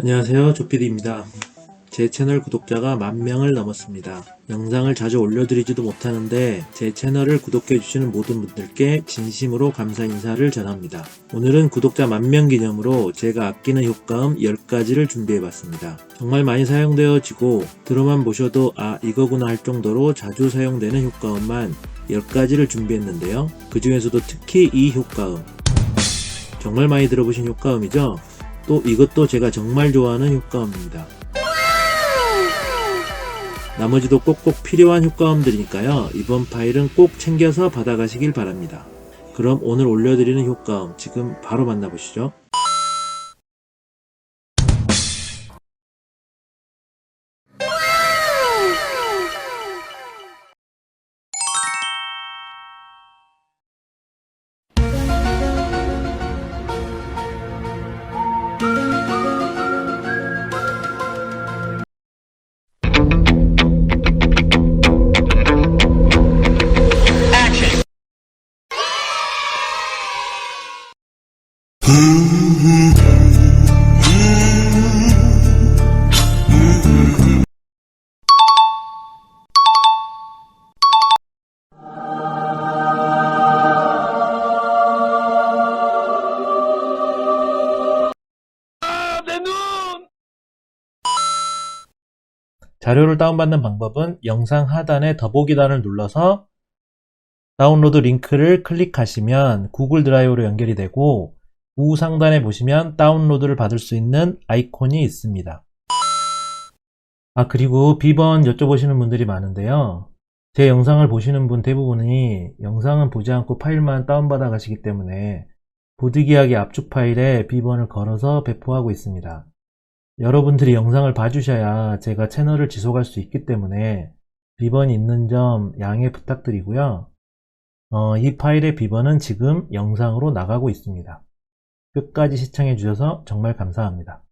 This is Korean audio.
안녕하세요, 조피디입니다. 제 채널 구독자가 10,000명을 넘었습니다. 영상을 자주 올려드리지도 못하는데 제 채널을 구독해주시는 모든 분들께 진심으로 감사 인사를 전합니다. 오늘은 구독자 10,000명 기념으로 제가 아끼는 효과음 10가지를 준비해봤습니다. 정말 많이 사용되어지고 들어만 보셔도 아 이거구나 할 정도로 자주 사용되는 효과음만 10가지를 준비했는데요. 그 중에서도 특히 이 효과음 정말 많이 들어보신 효과음이죠? 또 이것도 제가 정말 좋아하는 효과음입니다. 나머지도 꼭꼭 필요한 효과음들이니까요. 이번 파일은 꼭 챙겨서 받아가시길 바랍니다. 그럼 오늘 올려드리는 효과음 지금 바로 만나보시죠. 자료를 다운받는 방법은 영상 하단에 더보기란을 눌러서 다운로드 링크를 클릭하시면 구글 드라이브로 연결이 되고 우상단에 보시면 다운로드를 받을 수 있는 아이콘이 있습니다. 그리고 비번 여쭤보시는 분들이 많은데요. 제 영상을 보시는 분 대부분이 영상은 보지 않고 파일만 다운받아 가시기 때문에 부득이하게 압축 파일에 비번을 걸어서 배포하고 있습니다. 여러분들이 영상을 봐주셔야 제가 채널을 지속할 수 있기 때문에 비번이 있는 점 양해 부탁드리고요. 이 파일의 비번은 지금 영상으로 나가고 있습니다. 끝까지 시청해 주셔서 정말 감사합니다.